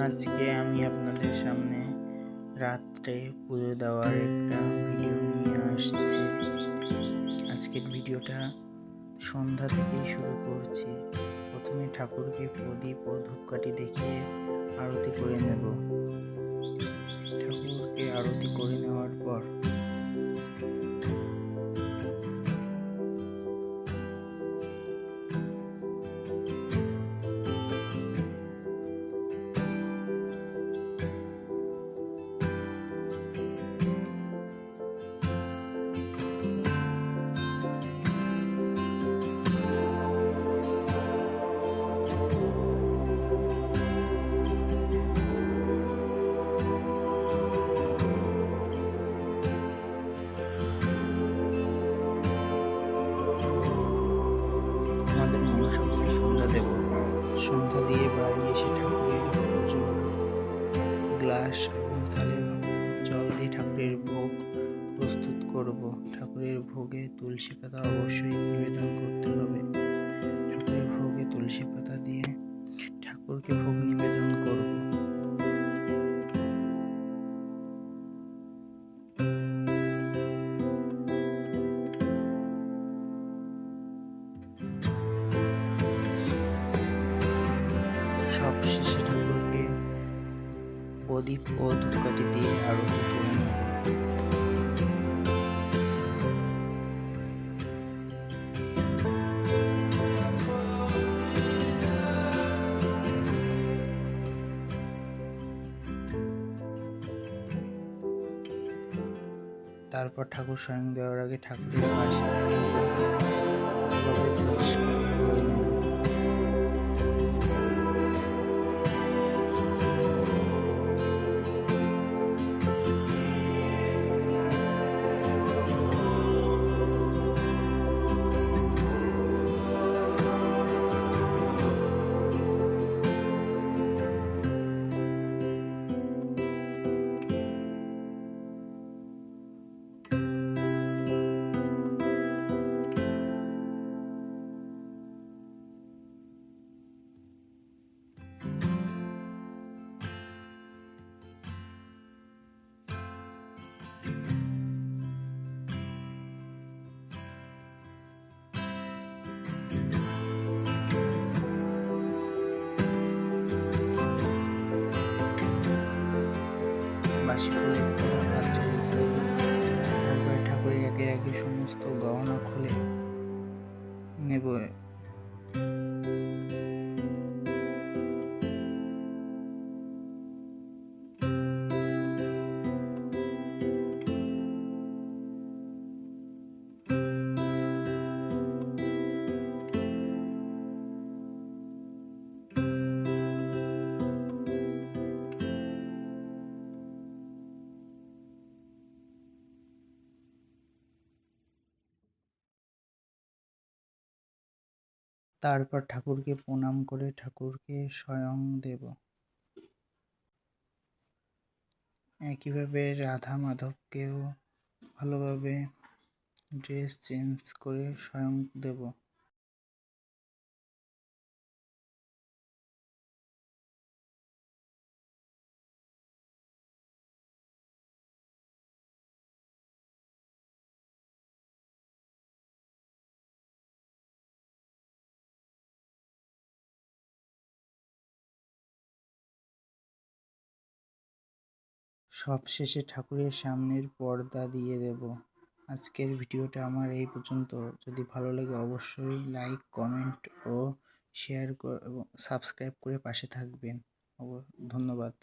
আজকে আমি আপনাদের সামনে রাত্রে পুজো দেওয়ার একটা ভিডিও নিয়ে আসছি। আজকের ভিডিওটা সন্ধ্যা থেকেই শুরু করছি। প্রথমে ঠাকুরকে প্রদীপ ও ধূপকাঠি দেখিয়ে আরতি করে নেব। ঠাকুরকে আরতি করে নেওয়ার পর আমাদের মনসা করে সন্ধ্যা দেব। সন্ধ্যা দিয়ে বাড়ি এসে ঠাকুরের পুজোর গ্লাস এবং থালে জল দিয়ে ঠাকুরের ভোগ প্রস্তুত করব। ঠাকুরের ভোগে তুলসী পাতা অবশ্যই নিবেদন করতে হবে। ঠাকুরের ভোগে তুলসী পাতা দিয়ে ঠাকুরকে ভোগ নিবেদন করব। সবশেষে ঠাকুরকে প্রদীপ ও ধূপকাঠি দিয়ে আরতি করে নেব। তারপর ঠাকুর স্বয়ং দেওয়ার আগে ঠাকুরের পাশে পরিষ্কার করে নেব। বাসি ফুলে পাত্রে রেখে দেব। তারপরে ঠাকুরের একে একে সমস্ত গহনা খুলে নেব। তারপর ঠাকুরকে প্রণাম করে ঠাকুরকে স্বয়ং দেব। একইভাবে রাধা মাধবকেও ভালোভাবে ড্রেস চেঞ্জ করে স্বয়ং দেব। সবশেষে ঠাকুরের সামনের পর্দা দিয়ে দেব। আজকের ভিডিওটা আমার এই পর্যন্ত। যদি ভালো লাগে অবশ্যই লাইক, কমেন্ট ও শেয়ার এবং সাবস্ক্রাইব করে পাশে থাকবেন। ধন্যবাদ।